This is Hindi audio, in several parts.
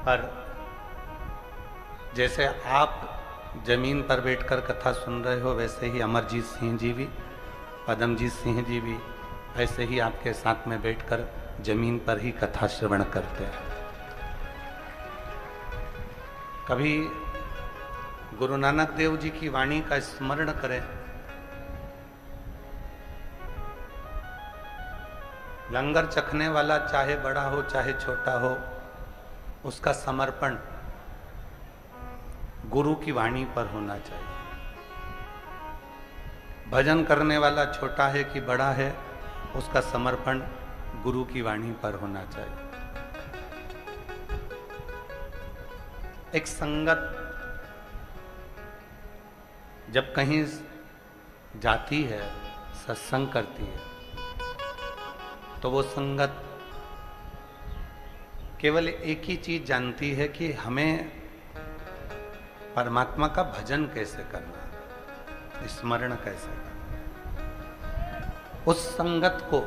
पर जैसे आप जमीन पर बैठकर कथा सुन रहे हो, वैसे ही अमरजीत सिंह जी भी, पदमजीत सिंह जी भी ऐसे ही आपके साथ में बैठकर जमीन पर ही कथा श्रवण करते हैं। कभी गुरु नानक देव जी की वाणी का स्मरण करें। लंगर चखने वाला चाहे बड़ा हो चाहे छोटा हो, उसका समर्पण गुरु की वाणी पर होना चाहिए। भजन करने वाला छोटा है कि बड़ा है, उसका समर्पण गुरु की वाणी पर होना चाहिए। एक संगत जब कहीं जाती है, सत्संग करती है, तो वो संगत केवल एक ही चीज जानती है कि हमें परमात्मा का भजन कैसे करना है, स्मरण कैसे करना। उस संगत को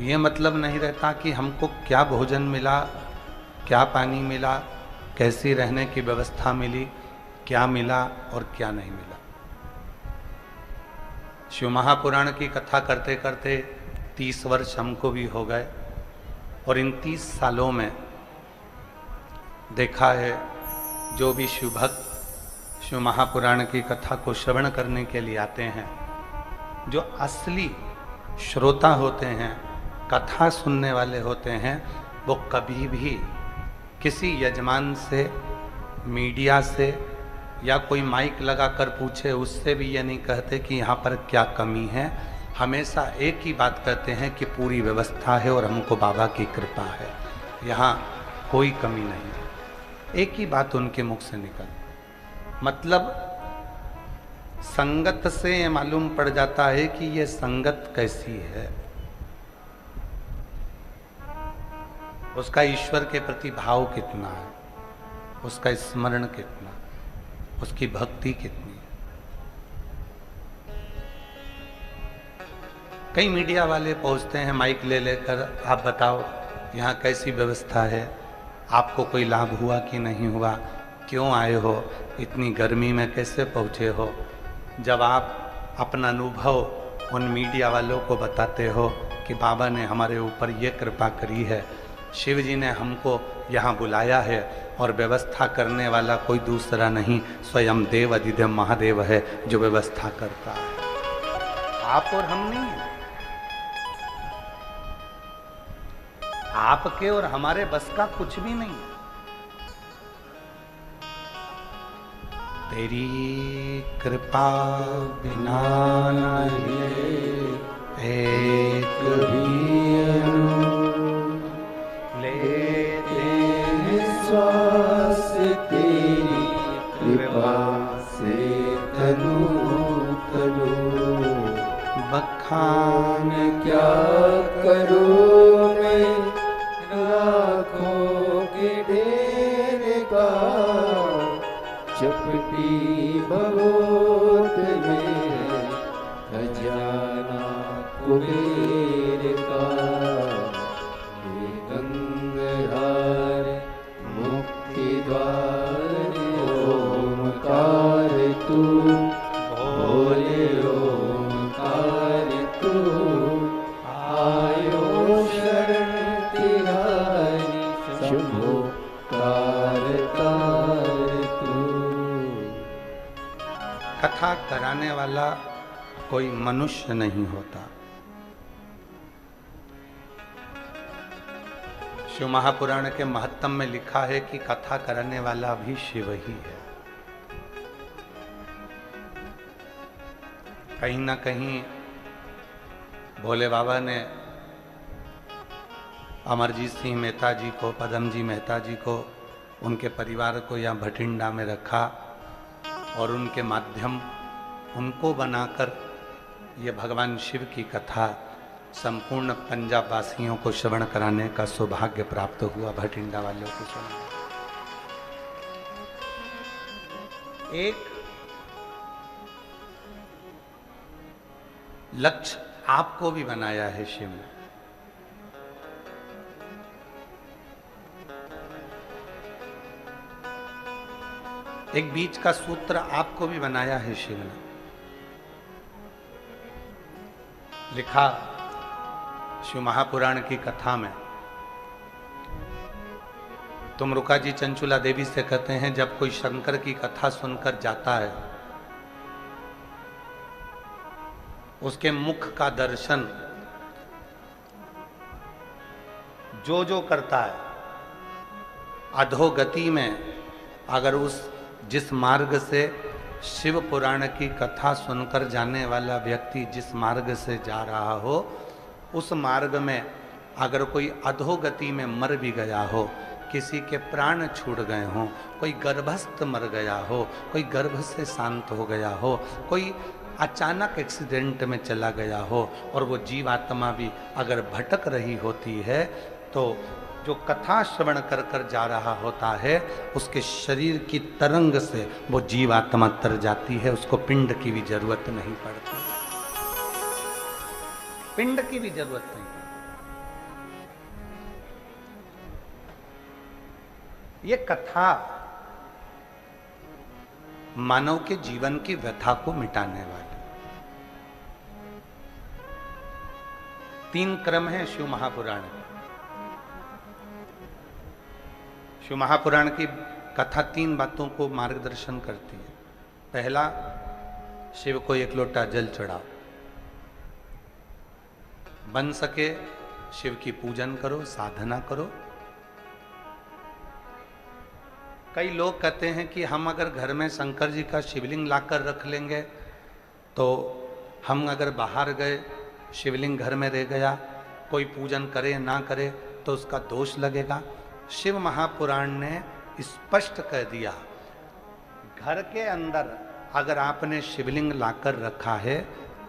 ये मतलब नहीं रहता कि हमको क्या भोजन मिला, क्या पानी मिला, कैसी रहने की व्यवस्था मिली, क्या मिला और क्या नहीं मिला। शिव महापुराण की कथा करते करते 30 वर्ष हमको भी हो गए, और इन 30 सालों में देखा है जो भी शिव भक्त शिव महापुराण की कथा को श्रवण करने के लिए आते हैं, जो असली श्रोता होते हैं, कथा सुनने वाले होते हैं, वो कभी भी किसी यजमान से, मीडिया से या कोई माइक लगाकर पूछे उससे भी ये नहीं कहते कि यहाँ पर क्या कमी है। हमेशा एक ही बात कहते हैं कि पूरी व्यवस्था है और हमको बाबा की कृपा है, यहाँ कोई कमी नहीं है। एक ही बात उनके मुख से निकल, मतलब संगत से ये मालूम पड़ जाता है कि ये संगत कैसी है, उसका ईश्वर के प्रति भाव कितना है, उसका स्मरण कितना, उसकी भक्ति कितनी है। कई मीडिया वाले पहुंचते हैं माइक ले लेकर, आप बताओ यहाँ कैसी व्यवस्था है, आपको कोई लाभ हुआ कि नहीं हुआ, क्यों आए हो, इतनी गर्मी में कैसे पहुँचे हो। जब आप अपना अनुभव उन मीडिया वालों को बताते हो कि बाबा ने हमारे ऊपर ये कृपा करी है, शिव जी ने हमको यहाँ बुलाया है, और व्यवस्था करने वाला कोई दूसरा नहीं, स्वयं देव अधिदेव महादेव है जो व्यवस्था करता है, आप और हम नहीं है। आपके और हमारे बस का कुछ भी नहीं है। तेरी कृपा बिना एक भी लेते श्वास तेरी कृपा से तनु तनु, बखान क्या करूं मैं लाखों के ढेर का, चपटी बहुत में खजाना कुबेर का, गंगाधार मुक्ति द्वार ओमकार तू, भोले ओमकार तू, आयो शरण तिहारी शंभो कारतार तू। कथा कराने वाला कोई मनुष्य नहीं होता। शिव महापुराण के महत्तम में लिखा है कि कथा करने वाला भी शिव ही है। कहीं ना कहीं भोले बाबा ने अमरजीत सिंह मेहता जी को, पदमजी मेहता जी को, उनके परिवार को यहाँ भटिंडा में रखा, और उनके माध्यम उनको बनाकर ये भगवान शिव की कथा संपूर्ण पंजाब वासियों को श्रवण कराने का सौभाग्य प्राप्त हुआ, भटिंडा वालों को सुना। एक लक्ष्य आपको भी बनाया है शिव ने। एक बीच का सूत्र आपको भी बनाया है शिव ने। लिखा शिव महापुराण की कथा में, तुम रुका जी चंचुला देवी से कहते हैं, जब कोई शंकर की कथा सुनकर जाता है, उसके मुख का दर्शन जो जो करता है, अधोगति में अगर उस जिस मार्ग से शिव पुराण की कथा सुनकर जाने वाला व्यक्ति जिस मार्ग से जा रहा हो, उस मार्ग में अगर कोई अधोगति में मर भी गया हो, किसी के प्राण छूट गए हों, कोई गर्भस्थ मर गया हो, कोई गर्भ से शांत हो गया हो, कोई अचानक एक्सीडेंट में चला गया हो, और वो जीवात्मा भी अगर भटक रही होती है, तो जो कथा श्रवण कर कर जा रहा होता है, उसके शरीर की तरंग से वो जीवात्मा तर जाती है, उसको पिंड की भी जरूरत नहीं पड़ती, पिंड की भी जरूरत नहीं पड़ती। ये कथा मानव के जीवन की व्यथा को मिटाने वाली। 3 क्रम है शिव महापुराण के। शिव महापुराण की कथा 3 बातों को मार्गदर्शन करती है। पहला, शिव को 1 लोटा जल चढ़ाओ, बन सके शिव की पूजन करो, साधना करो। कई लोग कहते हैं कि हम अगर घर में शंकर जी का शिवलिंग लाकर रख लेंगे, तो हम अगर बाहर गए, शिवलिंग घर में रह गया, कोई पूजन करे ना करे तो उसका दोष लगेगा। शिव महापुराण ने स्पष्ट कह दिया, घर के अंदर अगर आपने शिवलिंग लाकर रखा है,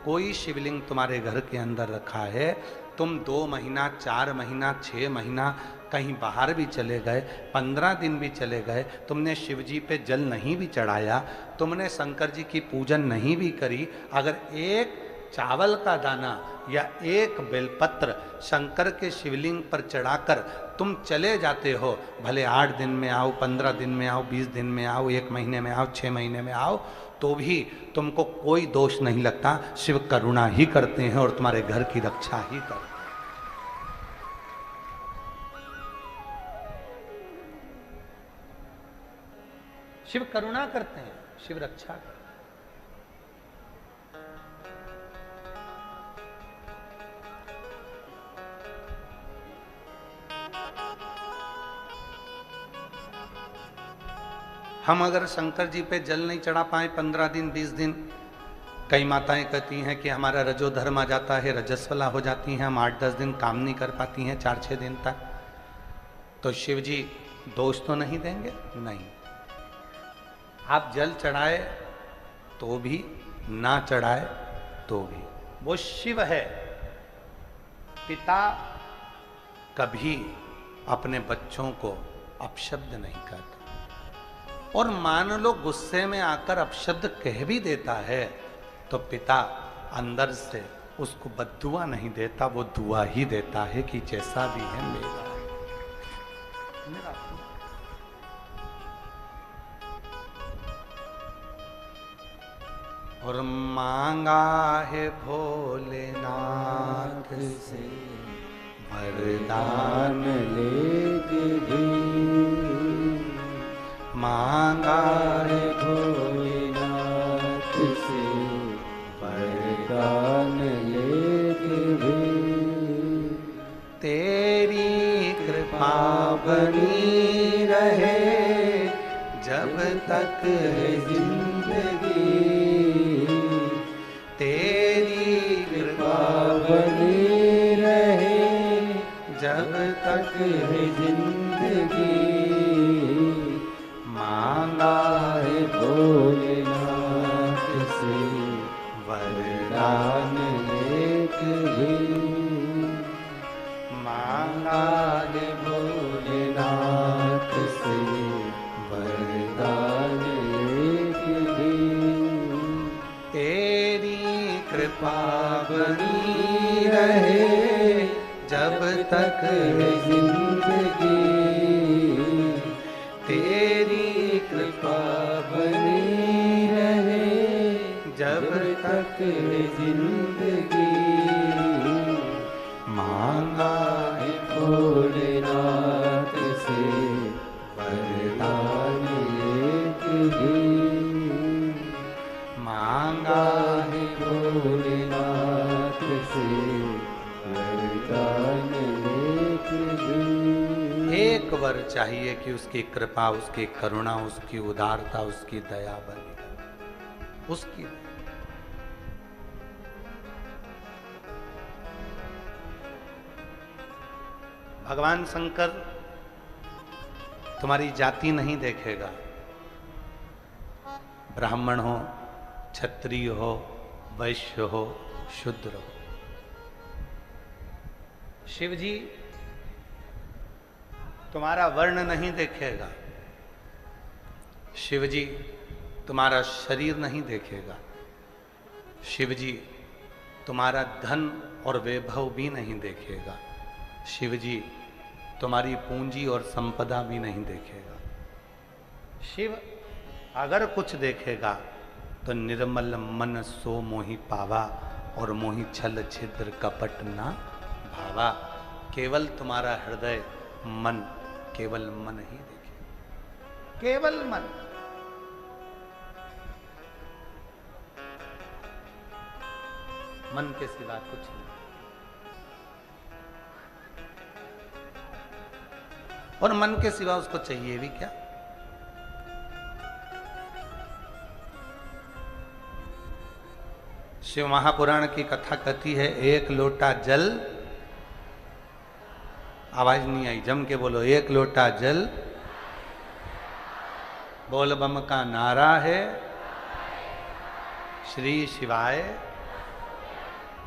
कोई शिवलिंग तुम्हारे घर के अंदर रखा है, तुम 2 महीना, 4 महीना, 6 महीना कहीं बाहर भी चले गए, 15 दिन भी चले गए, तुमने शिव जी पे जल नहीं भी चढ़ाया, तुमने शंकर जी की पूजन नहीं भी करी, अगर एक चावल का दाना या एक बेलपत्र शंकर के शिवलिंग पर चढ़ाकर तुम चले जाते हो, भले 8 दिन में आओ, 15 दिन में आओ, 20 दिन में आओ, 1 महीने में आओ, 6 महीने में आओ, तो भी तुमको कोई दोष नहीं लगता। शिव करुणा ही करते हैं और तुम्हारे घर की रक्षा ही करते हैं। शिव करुणा करते हैं, शिव रक्षा करते हैं। हम अगर शंकर जी पे जल नहीं चढ़ा पाए 15 दिन 20 दिन, कई माताएं कहती हैं कि हमारा रजो धर्म आ जाता है, रजस्वला हो जाती हैं, हम 8-10 दिन काम नहीं कर पाती हैं, 4-6 दिन तक, तो शिव जी दोष तो नहीं देंगे? नहीं। आप जल चढ़ाए तो भी, ना चढ़ाए तो भी, वो शिव है। पिता कभी अपने बच्चों को अपशब्द नहीं कहता, और मान लो गुस्से में आकर अपशब्द कह भी देता है, तो पिता अंदर से उसको बद्दुआ नहीं देता, वो दुआ ही देता है कि जैसा भी है मेरा है, मेरा। और मांगा है भोलेनाथ से वरदान लेके भी, मांगा है भोलेनाथ से वरदान लेके भी, तेरी कृपा बनी रहे जब तक है जिंदगी, तेरी कृपा बनी रहे जब तक है जिंदगी, मांगा है भोलेनाथ से वरदान वरदान लेके भी, मांगा है भोलेनाथ से वरदान लेके भी, तेरी कृपा बनी रहे जब तक है जिंदगी, तेरी कृपा है जिंदगी, मांगा है भोलेनाथ से वरदान एक ही, मांगा है भोलेनाथ से वरदान एक ही। एक वर चाहिए कि उसकी कृपा, उसकी करुणा, उसकी उदारता, उसकी दया बनी रहे। उसकी भगवान शंकर तुम्हारी जाति नहीं देखेगा, ब्राह्मण हो, क्षत्रिय हो, वैश्य हो, शूद्र हो। शिव जी तुम्हारा वर्ण नहीं देखेगा, शिव जी तुम्हारा शरीर नहीं देखेगा, शिव जी तुम्हारा धन और वैभव भी नहीं देखेगा, शिव जी तुम्हारी पूंजी और संपदा भी नहीं देखेगा। शिव अगर कुछ देखेगा तो निर्मल मन सो मोहि पावा, और मोहि छल छिद्र कपट ना भावा। केवल तुम्हारा हृदय मन, केवल मन ही देखेगा, केवल मन। मन के सिवा कुछ नहीं। और मन के सिवा उसको चाहिए भी क्या? शिव महापुराण की कथा कहती है, एक लोटा जल, आवाज नहीं आई, जम के बोलो, एक लोटा जल, बोल बम का नारा है, श्री शिवाय।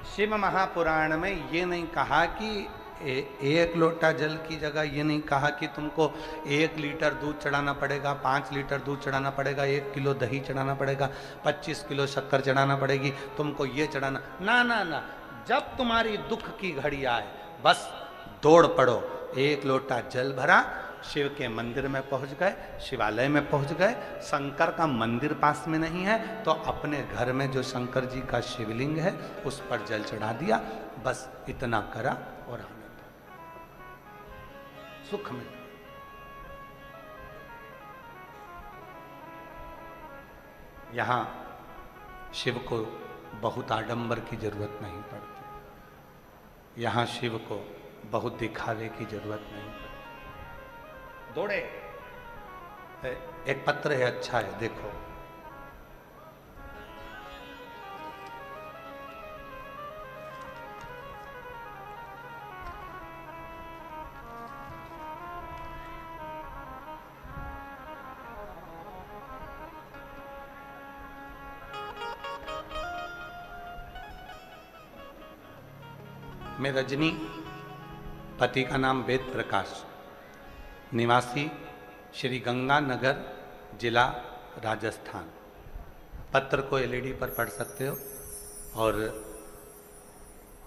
शिव महापुराण में ये नहीं कहा कि एक लोटा जल की जगह ये नहीं कहा कि तुमको 1 लीटर दूध चढ़ाना पड़ेगा, 5 लीटर दूध चढ़ाना पड़ेगा, 1 किलो दही चढ़ाना पड़ेगा, 25 किलो शक्कर चढ़ाना पड़ेगी, तुमको ये चढ़ाना। ना ना ना, जब तुम्हारी दुख की घड़ी आए बस दौड़ पड़ो, 1 लोटा जल भरा, शिव के मंदिर में पहुंच गए, शिवालय में पहुंच गए। शंकर का मंदिर पास में नहीं है तो अपने घर में जो शंकर जी का शिवलिंग है उस पर जल चढ़ा दिया, बस इतना करा और आनंद, सुख में। यहां शिव को बहुत आडंबर की जरूरत नहीं पड़ती, यहां शिव को बहुत दिखावे की जरूरत नहीं पड़ती। दौड़े, एक पत्र है, अच्छा है, देखो। मैं रजनी, पति का नाम वेद प्रकाश, निवासी श्री गंगानगर, जिला राजस्थान। पत्र को एलईडी पर पढ़ सकते हो और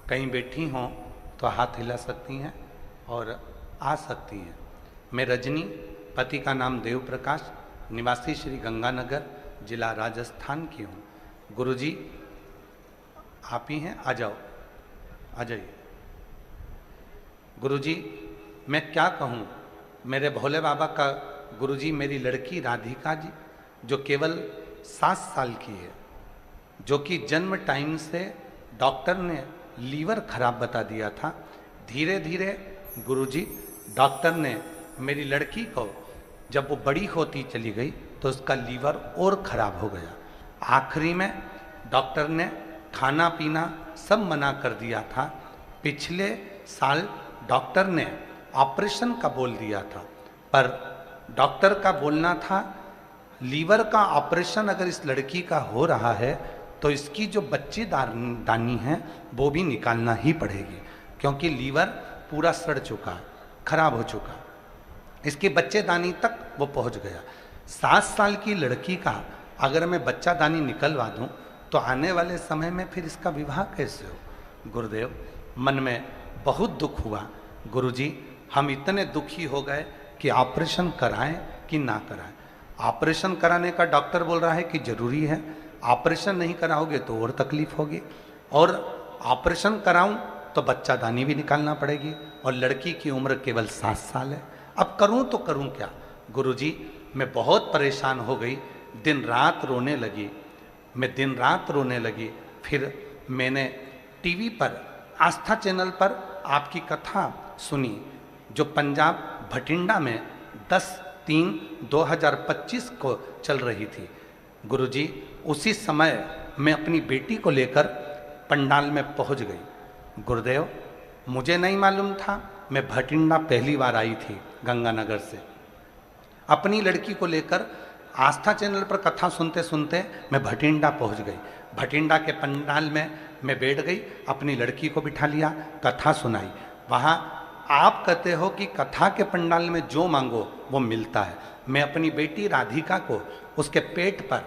कहीं बैठी हों तो हाथ हिला सकती हैं और आ सकती हैं। मैं रजनी, पति का नाम देव प्रकाश, निवासी श्री गंगानगर, जिला राजस्थान की हूँ। गुरुजी आप ही हैं, आ जाओ, आ जाइए। गुरुजी मैं क्या कहूँ, मेरे भोले बाबा का गुरुजी मेरी लड़की राधिका जी, जो केवल 7 साल की है, जो कि जन्म टाइम से डॉक्टर ने लीवर खराब बता दिया था। धीरे धीरे गुरुजी डॉक्टर ने मेरी लड़की को, जब वो बड़ी होती चली गई तो उसका लीवर और खराब हो गया। आखिरी में डॉक्टर ने खाना पीना सब मना कर दिया था। पिछले साल डॉक्टर ने ऑपरेशन का बोल दिया था, पर डॉक्टर का बोलना था लीवर का ऑपरेशन अगर इस लड़की का हो रहा है तो इसकी जो बच्चेदानी है वो भी निकालना ही पड़ेगी, क्योंकि लीवर पूरा सड़ चुका, खराब हो चुका, इसकी बच्चेदानी तक वो पहुंच गया। 7 साल की लड़की का अगर मैं बच्चादानी निकलवा दूं तो आने वाले समय में फिर इसका विवाह कैसे हो। गुरुदेव मन में बहुत दुख हुआ, गुरुजी हम इतने दुखी हो गए कि ऑपरेशन कराएं कि ना कराएं। ऑपरेशन कराने का डॉक्टर बोल रहा है कि जरूरी है, ऑपरेशन नहीं कराओगे तो और तकलीफ होगी, और ऑपरेशन कराऊं तो बच्चा दानी भी निकालना पड़ेगी, और लड़की की उम्र केवल 7 साल है। अब करूं तो करूं क्या? गुरुजी मैं बहुत परेशान हो गई, दिन रात रोने लगी, मैं दिन रात रोने लगी। फिर मैंने टीवी पर आस्था चैनल पर आपकी कथा सुनी, जो पंजाब भटिंडा में 10/3/2025 को चल रही थी। गुरुजी उसी समय मैं अपनी बेटी को लेकर पंडाल में पहुंच गई। गुरुदेव मुझे नहीं मालूम था, मैं भटिंडा पहली बार आई थी गंगानगर से। अपनी लड़की को लेकर आस्था चैनल पर कथा सुनते सुनते मैं भटिंडा पहुंच गई। भटिंडा के पंडाल में मैं बैठ गई, अपनी लड़की को बिठा लिया, कथा सुनाई। वहाँ आप कहते हो कि कथा के पंडाल में जो मांगो वो मिलता है। मैं अपनी बेटी राधिका को उसके पेट पर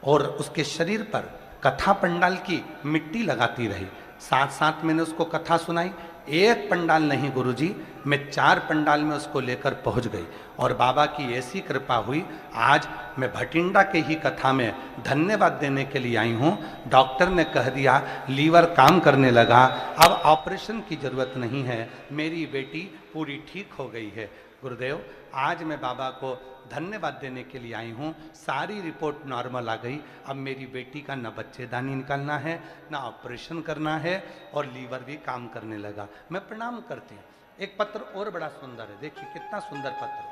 और उसके शरीर पर कथा पंडाल की मिट्टी लगाती रही, साथ साथ मैंने उसको कथा सुनाई। एक पंडाल नहीं गुरुजी, मैं 4 पंडाल में उसको लेकर पहुंच गई, और बाबा की ऐसी कृपा हुई, आज मैं भटिंडा के ही कथा में धन्यवाद देने के लिए आई हूँ। डॉक्टर ने कह दिया लीवर काम करने लगा, अब ऑपरेशन की जरूरत नहीं है, मेरी बेटी पूरी ठीक हो गई है। गुरुदेव आज मैं बाबा को धन्यवाद देने के लिए आई हूँ, सारी रिपोर्ट नॉर्मल आ गई। अब मेरी बेटी का न बच्चेदानी निकालना है, न ऑपरेशन करना है, और लीवर भी काम करने लगा। मैं प्रणाम करती हूँ। एक पत्र और बड़ा सुंदर है, देखिए कितना सुंदर पत्र है,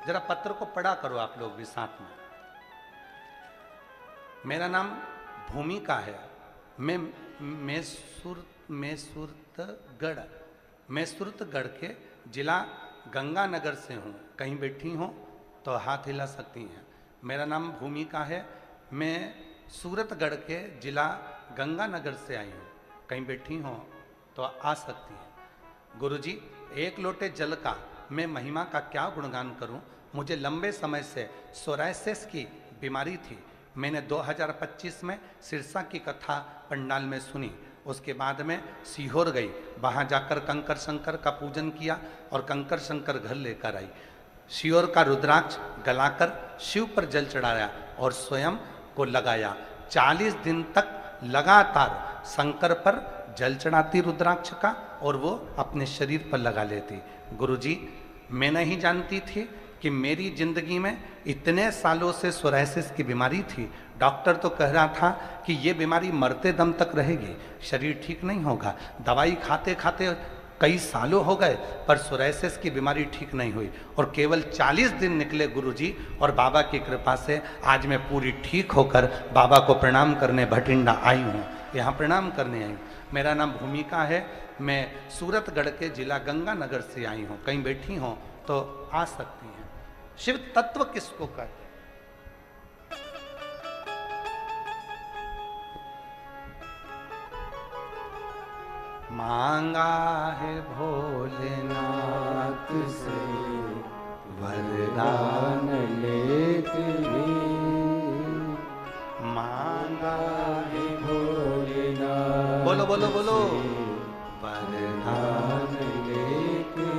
जरा पत्र को पढ़ा करो आप लोग भी साथ में। मेरा नाम भूमिका है, मैं मैसूरतगढ़ के जिला गंगानगर से हूँ। कहीं बैठी हो तो हाथ हिला सकती हैं। मेरा नाम भूमिका है, मैं सूरतगढ़ के जिला गंगानगर से आई हूँ। कहीं बैठी हो तो आ सकती हैं। गुरुजी एक लोटे जल का मैं महिमा का क्या गुणगान करूं? मुझे लंबे समय से सोरायसिस की बीमारी थी। मैंने 2025 में सिरसा की कथा पंडाल में सुनी, उसके बाद में सीहोर गई, वहाँ जाकर कंकर शंकर का पूजन किया और कंकर शंकर घर लेकर आई। सीहोर का रुद्राक्ष गलाकर शिव पर जल चढ़ाया और स्वयं को लगाया। 40 दिन तक लगातार शंकर पर जल चढ़ाती रुद्राक्ष का, और वो अपने शरीर पर लगा लेती। गुरुजी मैं नहीं जानती थी कि मेरी जिंदगी में इतने सालों से सोरायसिस की बीमारी थी। डॉक्टर तो कह रहा था कि ये बीमारी मरते दम तक रहेगी, शरीर ठीक नहीं होगा। दवाई खाते खाते कई सालों हो गए, पर सोरायसिस की बीमारी ठीक नहीं हुई, और केवल 40 दिन निकले गुरुजी, और बाबा की कृपा से आज मैं पूरी ठीक होकर बाबा को प्रणाम करने भटिंडा आई हूँ, यहाँ प्रणाम करने आई हूँ। मेरा नाम भूमिका है, मैं सूरतगढ़ के जिला गंगानगर से आई हूँ। कहीं बैठी हो तो आ सकती हैं। शिव तत्व किसको कहते हैं? मांगा है भोलेनाथ से वरदान लेते मांगा है भोलेनाथ बोलो बोलो बोलो वरदान लेते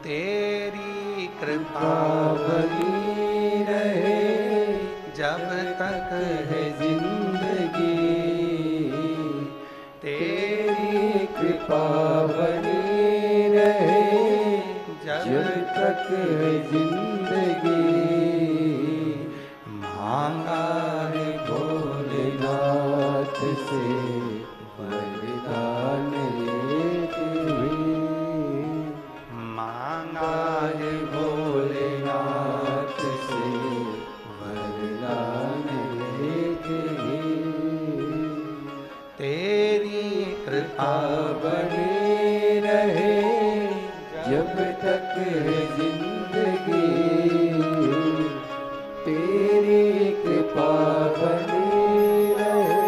तेरी कृपा बनी रहे जब तक है जिंदगी, तेरी कृपा बनी रहे जब तक है जिंदगी। मांगा है भोलेनाथ से वरदान लेते हुए, मांगा है भोलेनाथ से वरदान लेते हुए। तेरी कृपा बनी रहे जब तक है जिंदगी, तेरी कृपा बनी रहे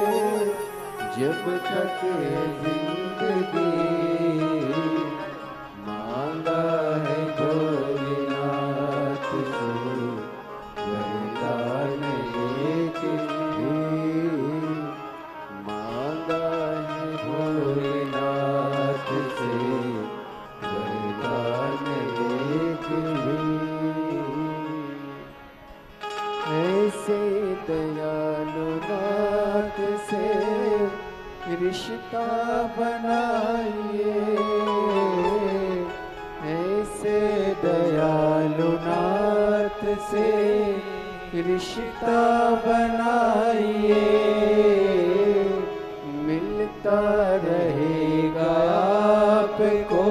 जब तक है जिंदगी। मांगा है भोलेनाथ से वरदान लेते हुए, मांगा है भोलेनाथ से वरदान लेते हुए। ऐसे दया दयालु नाथ से रिश्ता बनाइए, मिलता रहेगा आपको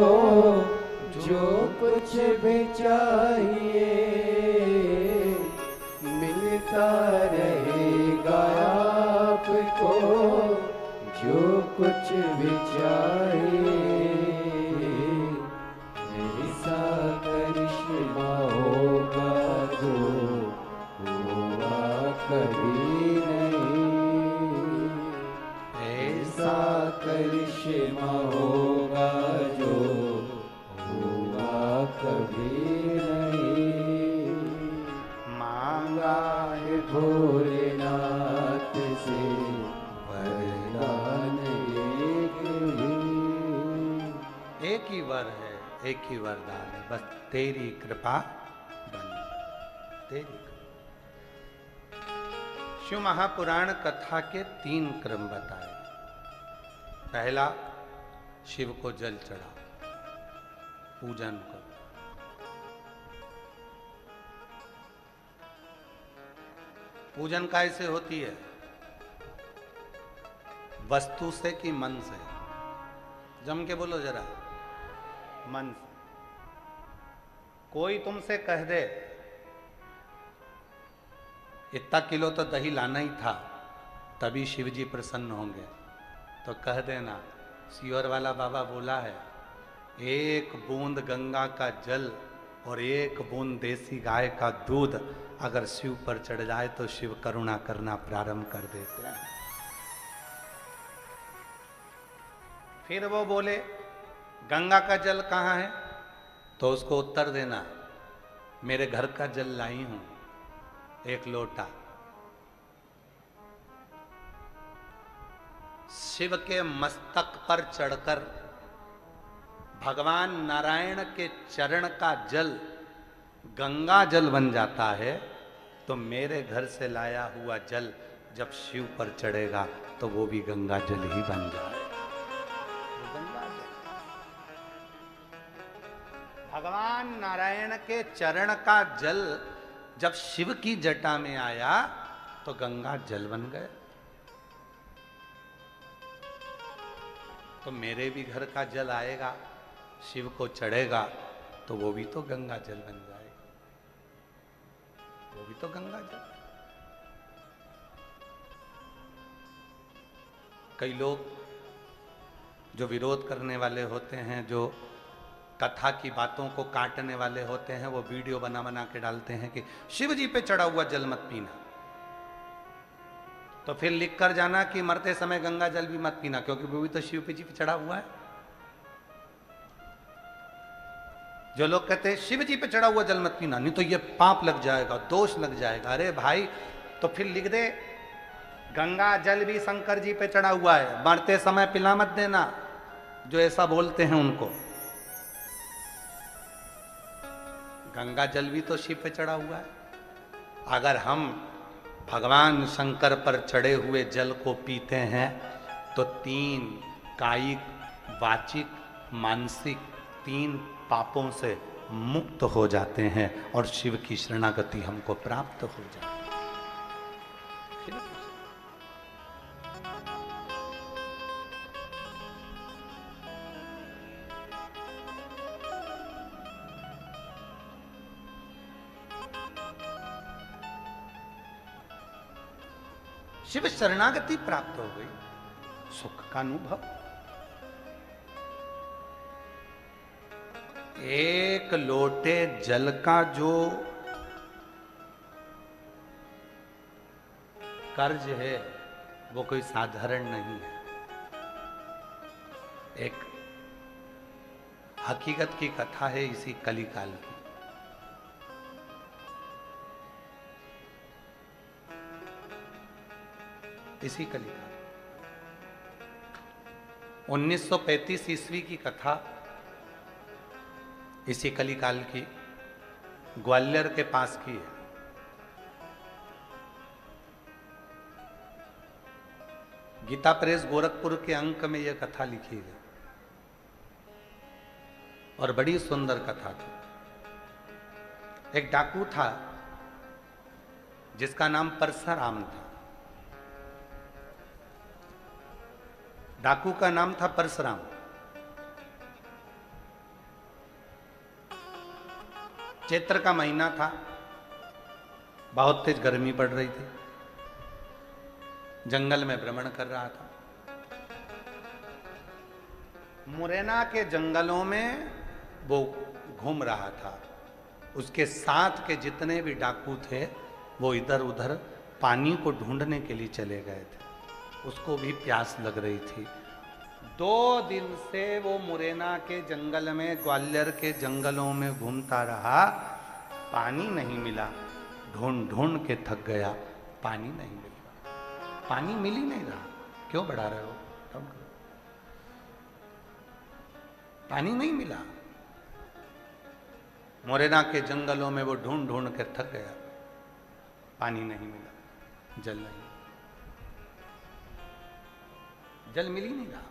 जो कुछ भी चाहिए, मिलता रहेगा आपको जो कुछ भी चाहिए। ऐसा करिश्मा होगा जो हुआ कभी नहीं, ऐसा करिश्मा होगा जो हुआ कभी नहीं। मांगा है भोलेनाथ से वरदान एक ही वर है, एक ही वरदान है, बस तेरी कृपा बनी, तेरी कृपा। शिव महापुराण कथा के 3 क्रम बताए। पहला, शिव को जल चढ़ाओ, पूजन करो। पूजन कैसे होती है? वस्तु से कि मन से? जम के बोलो जरा। मन से। कोई तुमसे कह दे इतना किलो तो दही लाना ही था, तभी शिव जी प्रसन्न होंगे, तो कह देना सीवर वाला बाबा बोला है, 1 बूंद गंगा का जल और 1 बूंद देसी गाय का दूध अगर शिव पर चढ़ जाए तो शिव करुणा करना प्रारंभ कर देते हैं। फिर वो बोले गंगा का जल कहाँ है, तो उसको उत्तर देना मेरे घर का जल लाई हूं, 1 लोटा। शिव के मस्तक पर चढ़कर भगवान नारायण के चरण का जल गंगा जल बन जाता है, तो मेरे घर से लाया हुआ जल जब शिव पर चढ़ेगा तो वो भी गंगा जल ही बन जाए। भगवान नारायण के चरण का जल जब शिव की जटा में आया तो गंगा जल बन गए। तो मेरे भी घर का जल आएगा, शिव को चढ़ेगा तो वो भी तो गंगा जल बन जाएगा, वो भी तो गंगा जल। कई लोग जो विरोध करने वाले होते हैं, जो कथा की बातों को काटने वाले होते हैं, वो वीडियो बना बना के डालते हैं कि शिव जी पे चढ़ा हुआ जल मत पीना, तो फिर लिख कर जाना कि मरते समय गंगा जल भी मत पीना, क्योंकि वो भी तो शिव जी पे चढ़ा हुआ है। जो लोग कहते हैं शिव जी पे चढ़ा हुआ जल मत पीना, नहीं तो ये पाप लग जाएगा, दोष लग जाएगा। अरे भाई, तो फिर लिख दे गंगा जल भी शंकर जी पे चढ़ा हुआ है, मरते समय पिला मत देना, जो ऐसा बोलते हैं उनको। गंगा जल भी तो शिव पे चढ़ा हुआ है। अगर हम भगवान शंकर पर चढ़े हुए जल को पीते हैं तो 3 कायिक, वाचिक, मानसिक 3 पापों से मुक्त हो जाते हैं और शिव की शरणागति हमको प्राप्त हो जाती है। शिव शरणागति प्राप्त हो गई, सुख का अनुभव। 1 लोटे जल का जो कर्ज है वो कोई साधारण नहीं है। एक हकीकत की कथा है इसी कलिकाल की। इसी कलिकाल 1935 ईस्वी की कथा, इसी कलिकाल की, ग्वालियर के पास की है। गीता प्रेस गोरखपुर के अंक में यह कथा लिखी गई और बड़ी सुंदर कथा थी। एक डाकू था जिसका नाम परसराम था। डाकू का नाम था परसराम। चैत्र का महीना था, बहुत तेज गर्मी पड़ रही थी। जंगल में भ्रमण कर रहा था। मुरैना के जंगलों में वो घूम रहा था। उसके साथ के जितने भी डाकू थे वो इधर उधर पानी को ढूंढने के लिए चले गए थे। उसको भी प्यास लग रही थी। 2 दिन से वो मुरैना के जंगल में, ग्वालियर के जंगलों में घूमता रहा, पानी नहीं मिला। ढूंढ ढूंढ के थक गया, पानी नहीं मिला। पानी मिल ही नहीं रहा। क्यों बढ़ा रहे हो? पानी नहीं मिला। मुरैना के जंगलों में वो ढूंढ ढूंढ के थक गया, पानी नहीं मिला, जल नहीं, जल मिल ही नहीं रहा।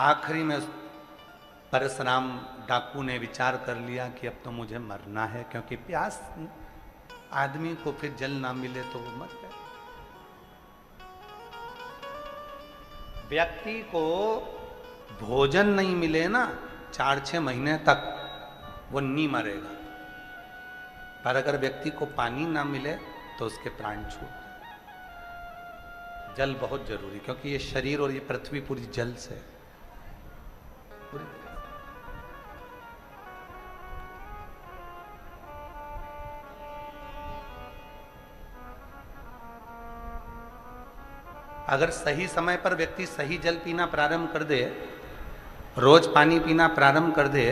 आखिरी में परशुराम डाकू ने विचार कर लिया कि अब तो मुझे मरना है, क्योंकि प्यास आदमी को फिर जल ना मिले तो वो मर गए। व्यक्ति को भोजन नहीं मिले ना 4-6 महीने तक, वो नहीं मरेगा। पर अगर व्यक्ति को पानी ना मिले तो उसके प्राण छूट जाए। जल बहुत जरूरी, क्योंकि ये शरीर और ये पृथ्वी पूरी जल से पूरी। अगर सही समय पर व्यक्ति सही जल पीना प्रारंभ कर दे, रोज पानी पीना प्रारंभ कर दे,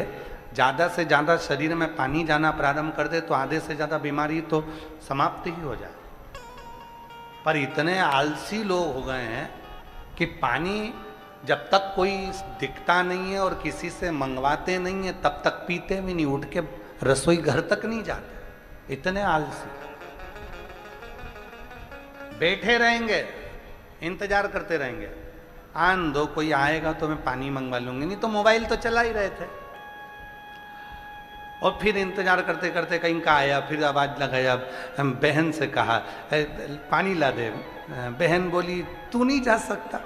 ज्यादा से ज्यादा शरीर में पानी जाना प्रारंभ कर दे, तो आधे से ज्यादा बीमारी तो समाप्त ही हो जाए। पर इतने आलसी लोग हो गए हैं कि पानी जब तक कोई दिखता नहीं है और किसी से मंगवाते नहीं है तब तक पीते भी नहीं, उठ के रसोई घर तक नहीं जाते। इतने आलसी बैठे रहेंगे, इंतजार करते रहेंगे, आन दो कोई आएगा तो मैं पानी मंगवा लूंगी, नहीं तो मोबाइल तो चला ही रहे थे। और फिर इंतजार करते करते कहीं का आया, फिर आवाज लगाया, बहन से कहा पानी ला दे। बहन बोली तू नहीं जा सकता।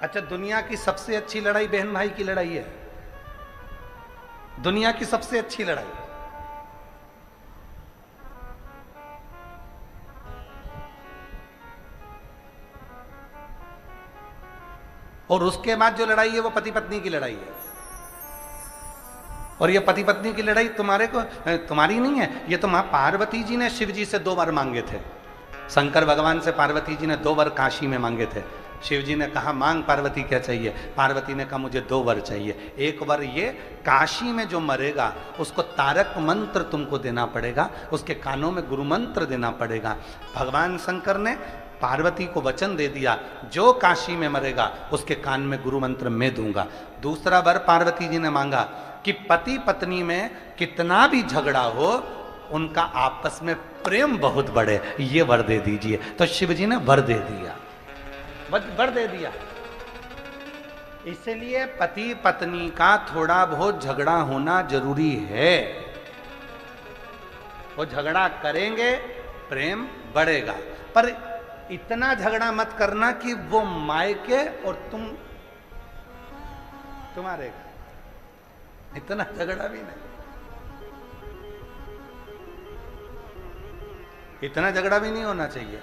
अच्छा, दुनिया की सबसे अच्छी लड़ाई बहन भाई की लड़ाई है। दुनिया की सबसे अच्छी लड़ाई। और उसके बाद जो लड़ाई है वो पति पत्नी की लड़ाई है। और ये पति पत्नी की लड़ाई तुम्हारी नहीं है, ये तो मां पार्वती जी ने शिव जी से 2 वर मांगे थे। शंकर भगवान से पार्वती जी ने 2 वर काशी में मांगे थे। शिव जी ने कहा मांग पार्वती क्या चाहिए? पार्वती ने कहा मुझे 2 वर चाहिए। एक वर ये, काशी में जो मरेगा उसको तारक मंत्र तुमको देना पड़ेगा, उसके कानों में गुरु मंत्र देना पड़ेगा। भगवान शंकर ने पार्वती को वचन दे दिया, जो काशी में मरेगा उसके कान में गुरु मंत्र मैं दूंगा। दूसरा वर पार्वती जी ने मांगा कि पति पत्नी में कितना भी झगड़ा हो, उनका आपस में प्रेम बहुत बढ़े, ये वर दे दीजिए। तो शिव जी ने वर दे दिया, वर दे दिया। इसलिए पति पत्नी का थोड़ा बहुत झगड़ा होना जरूरी है। वो झगड़ा करेंगे, प्रेम बढ़ेगा। पर इतना झगड़ा मत करना कि वो मायके और तुम्हारे घर। इतना झगड़ा भी नहीं, इतना झगड़ा भी नहीं होना चाहिए।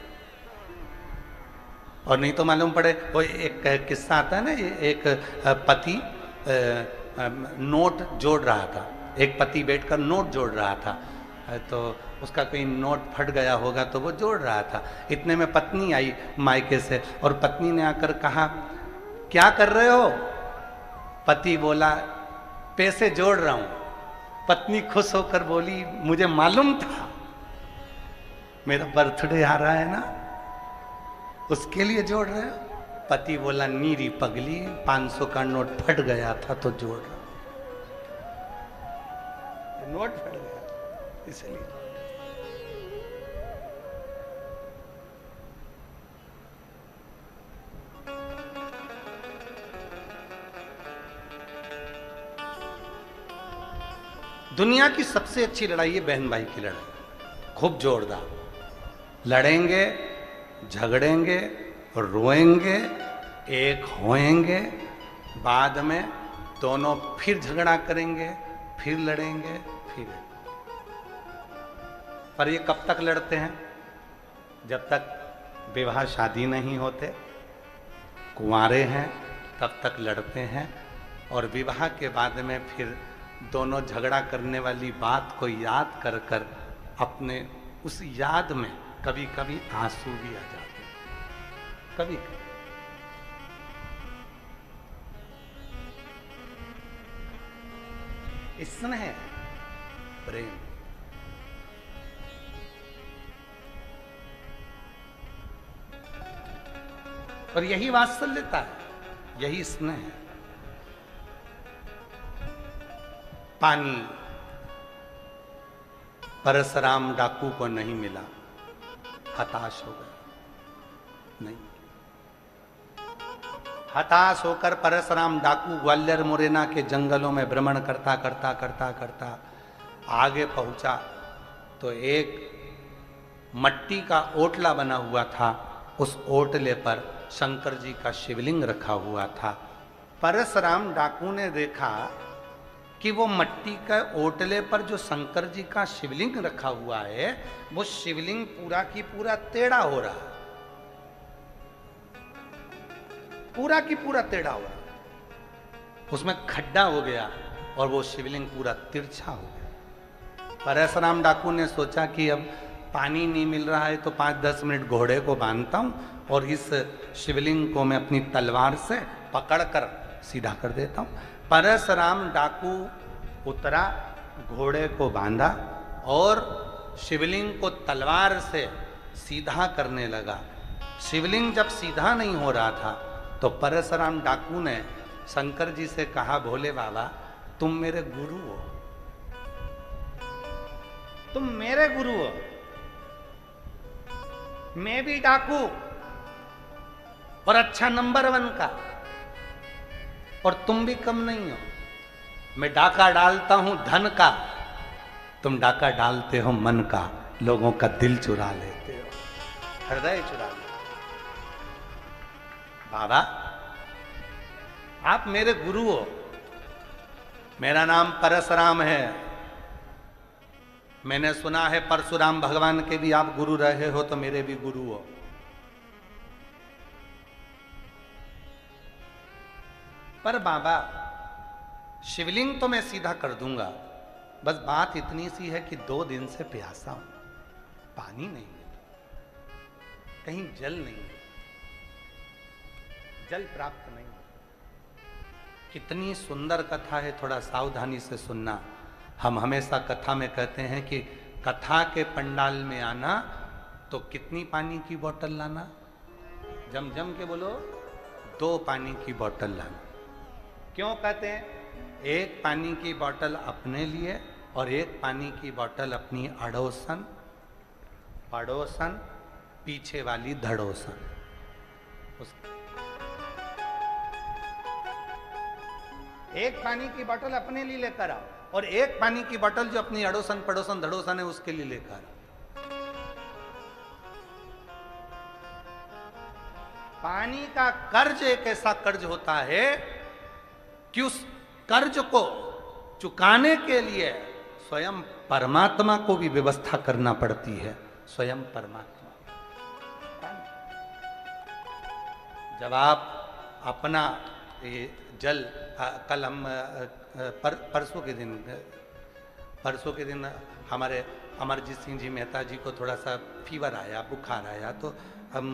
और नहीं तो मालूम पड़े, वो एक किस्सा आता है ना, एक पति नोट जोड़ रहा था। एक पति बैठकर नोट जोड़ रहा था, तो उसका कोई नोट फट गया होगा तो वो जोड़ रहा था। इतने में पत्नी आई मायके से, और पत्नी ने आकर कहा क्या कर रहे हो? पति बोला पैसे जोड़ रहा हूं। पत्नी खुश होकर बोली मुझे मालूम था, मेरा बर्थडे आ रहा है ना, उसके लिए जोड़ रहे हो? पति बोला नीरी पगली, 500 का नोट फट गया था तो जोड़ रहा। नोट फट गया इसलिए। दुनिया की सबसे अच्छी लड़ाई है बहन भाई की लड़ाई, खूब जोरदार लड़ेंगे, झगड़ेंगे, रोएंगे, एक होएंगे, बाद में दोनों फिर झगड़ा करेंगे, फिर लड़ेंगे, फिर। पर ये कब तक लड़ते हैं? जब तक विवाह शादी नहीं होते, कुंवारे हैं तब तक लड़ते हैं, और विवाह के बाद में फिर दोनों झगड़ा करने वाली बात को याद कर कर अपने उस याद में कभी कभी आंसू भी आ जाते हैं, कभी कभी। स्नेह, प्रेम, और यही वात्सल्यता है, यही स्नेह है। पानी परशुराम डाकू को नहीं मिला, हताश हो गया। नहीं, हताश होकर परशुराम डाकू ग्वालियर मुरैना के जंगलों में भ्रमण करता करता करता करता आगे पहुंचा तो एक मट्टी का ओटला बना हुआ था। उस ओटले पर शंकर जी का शिवलिंग रखा हुआ था। परशुराम डाकू ने देखा कि वो मट्टी का ओटले पर जो शंकर जी का शिवलिंग रखा हुआ है, वो शिवलिंग पूरा की पूरा टेढ़ा हो रहा है, पूरा की पूरा टेढ़ा हो रहा है, उसमें खड्डा हो गया और वो शिवलिंग पूरा तिरछा हो गया। परशुराम डाकू ने सोचा कि अब पानी नहीं मिल रहा है तो 5-10 मिनट घोड़े को बांधता हूं और इस शिवलिंग को मैं अपनी तलवार से पकड़कर सीधा कर देता हूं। परशुराम डाकू उतरा, घोड़े को बांधा और शिवलिंग को तलवार से सीधा करने लगा। शिवलिंग जब सीधा नहीं हो रहा था तो परशुराम डाकू ने शंकर जी से कहा, भोले बाबा तुम मेरे गुरु हो, तुम मेरे गुरु हो, मैं भी डाकू और अच्छा नंबर 1 का, और तुम भी कम नहीं हो। मैं डाका डालता हूं धन का, तुम डाका डालते हो मन का, लोगों का दिल चुरा लेते हो, हृदय चुरा लेते हो। बाबा आप मेरे गुरु हो, मेरा नाम परशुराम है, मैंने सुना है परशुराम भगवान के भी आप गुरु रहे हो, तो मेरे भी गुरु हो। पर बाबा शिवलिंग तो मैं सीधा कर दूंगा, बस बात इतनी सी है कि 2 दिन से प्यासा हूं, पानी नहीं है, कहीं जल नहीं है, जल प्राप्त नहीं। कितनी सुंदर कथा है, थोड़ा सावधानी से सुनना। हम हमेशा कथा में कहते हैं कि कथा के पंडाल में आना तो कितनी पानी की बोतल लाना? जम जम के बोलो, 2 पानी की बोतल लाना। क्यों कहते हैं? एक पानी की बोतल अपने लिए और एक पानी की बोतल अपनी अड़ोसन, पड़ोसन, पीछे वाली धड़ोसन। एक पानी की बोतल अपने लिए लेकर आओ और एक पानी की बोतल जो अपनी अड़ोसन, पड़ोसन, धड़ोसन है उसके लिए लेकर आओ। पानी का कर्ज एक ऐसा कर्ज होता है कि उस कर्ज को चुकाने के लिए स्वयं परमात्मा को भी व्यवस्था करना पड़ती है। स्वयं परमात्मा, जब आप अपना जल, कल हम परसों के दिन हमारे अमरजीत सिंह जी मेहता जी को थोड़ा सा फीवर आया, बुखार आया, तो हम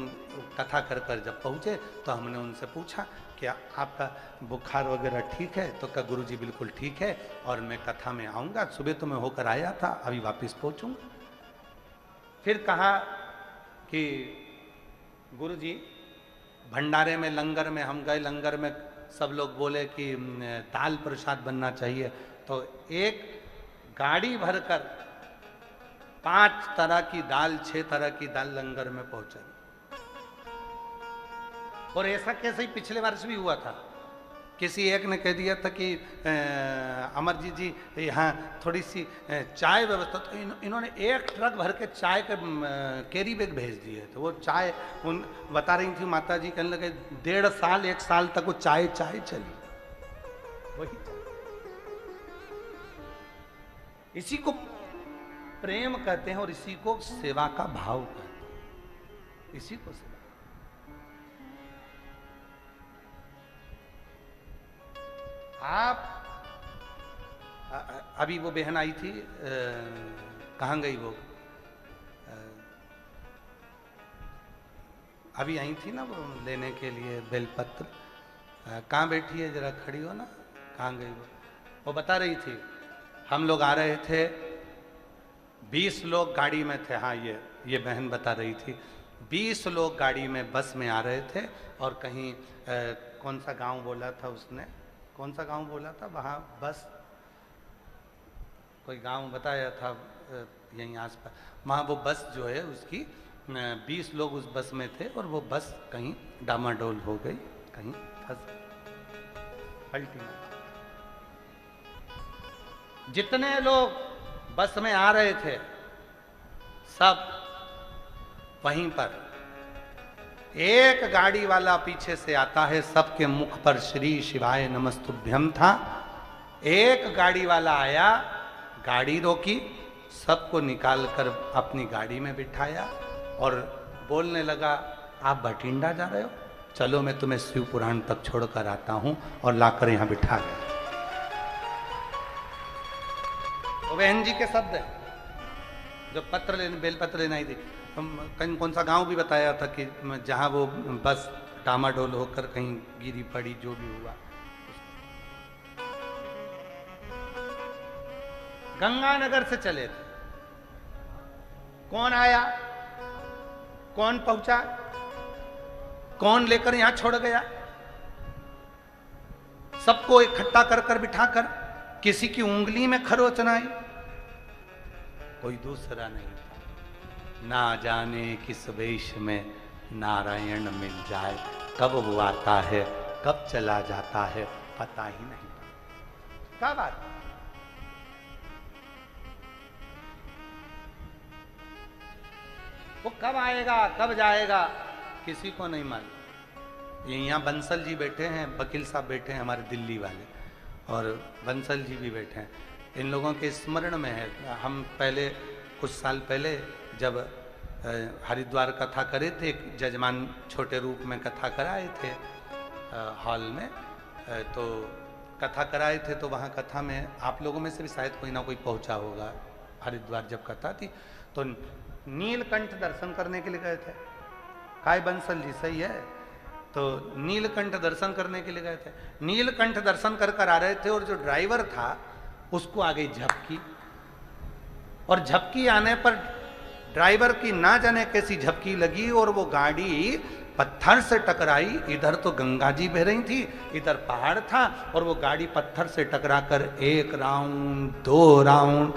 कथा कर कर जब पहुँचे तो हमने उनसे पूछा कि आपका बुखार वगैरह ठीक है? तो कहा गुरुजी बिल्कुल ठीक है और मैं कथा में आऊँगा, सुबह तो मैं होकर आया था, अभी वापस पहुँचूँगा। फिर कहा कि गुरुजी भंडारे में, लंगर में हम गए, लंगर में सब लोग बोले कि दाल प्रसाद बनना चाहिए, तो एक गाड़ी भरकर 5 तरह की दाल, 6 तरह की दाल लंगर में पहुंचाई। और ऐसा कैसे ही पिछले वर्ष भी हुआ था किसी एक ने कह दिया था कि अमरजीत जी यहाँ थोड़ी सी चाय व्यवस्था, तो इन्होंने एक ट्रक भर के चाय के कैरी बैग भेज दिए। तो वो चाय उन बता रही थी माता जी, कहने लगे 1.5 साल 1 साल तक वो चाय चली, वही इसी को प्रेम कहते हैं और इसी को सेवा का भाव कहते हैं, इसी को सेवा। आप अभी वो बहन आई थी, कहाँ गई वो, अभी आई थी ना वो लेने के लिए बेलपत्र, कहाँ बैठी है, जरा खड़ी हो ना, कहाँ गई वो बता रही थी हम लोग आ रहे थे, 20 लोग गाड़ी में थे। हाँ, ये बहन बता रही थी 20 लोग गाड़ी में बस में आ रहे थे और कहीं कौन सा गांव बोला था उसने, कौन सा गांव बोला था, वहाँ बस कोई गांव बताया था यहीं आसपास, वहाँ वो बस जो है उसकी 20 लोग उस बस में थे और वो बस कहीं डामाडोल हो गई, कहीं फंस पलटी में। जितने लोग बस में आ रहे थे सब वहीं पर, एक गाड़ी वाला पीछे से आता है, सबके मुख पर श्री शिवाय नमस्तुभ्यम था। एक गाड़ी वाला आया, गाड़ी रोकी, सबको निकाल कर अपनी गाड़ी में बिठाया और बोलने लगा आप भटिंडा जा रहे हो, चलो मैं तुम्हें शिव पुराण तक छोड़कर आता हूं, और लाकर यहां बिठा गया। वो बहन जी के शब्द है जो पत्र लेने, बेलपत्र लेना ही थी। कहीं कौन सा गांव भी बताया था कि जहां वो बस डामाडोल होकर कहीं गिरी पड़ी, जो भी हुआ। गंगानगर से चले थे, कौन आया, कौन पहुंचा, कौन लेकर यहां छोड़ गया, सबको इकट्ठा कर कर बिठाकर किसी की उंगली में खरोच आई, कोई दूसरा नहीं था। ना जाने किस वेश में नारायण मिल जाए, कब वो आता है कब चला जाता है पता ही नहीं। क्या बात, वो कब आएगा कब जाएगा किसी को नहीं मालूम। ये यहाँ बंसल जी बैठे हैं, वकील साहब बैठे हैं हमारे दिल्ली वाले, और बंसल जी भी बैठे हैं। इन लोगों के स्मरण में है, हम पहले कुछ साल पहले जब हरिद्वार कथा करे थे, जजमान छोटे रूप में कथा कराए थे हॉल में, तो कथा कराए थे, तो वहाँ कथा में आप लोगों में से भी शायद कोई ना कोई पहुँचा होगा। हरिद्वार जब कथा थी तो नीलकंठ दर्शन करने के लिए गए थे। काय बंसल जी सही है, तो नीलकंठ दर्शन करने के लिए गए थे। नीलकंठ दर्शन कर कर आ रहे थे और जो ड्राइवर था उसको आ गई झपकी, और झपकी आने पर ड्राइवर की ना जाने कैसी झपकी लगी और वो गाड़ी पत्थर से टकराई। इधर तो गंगा जी बह रही थी, इधर पहाड़ था, और वो गाड़ी पत्थर से टकराकर 1 राउंड 2 राउंड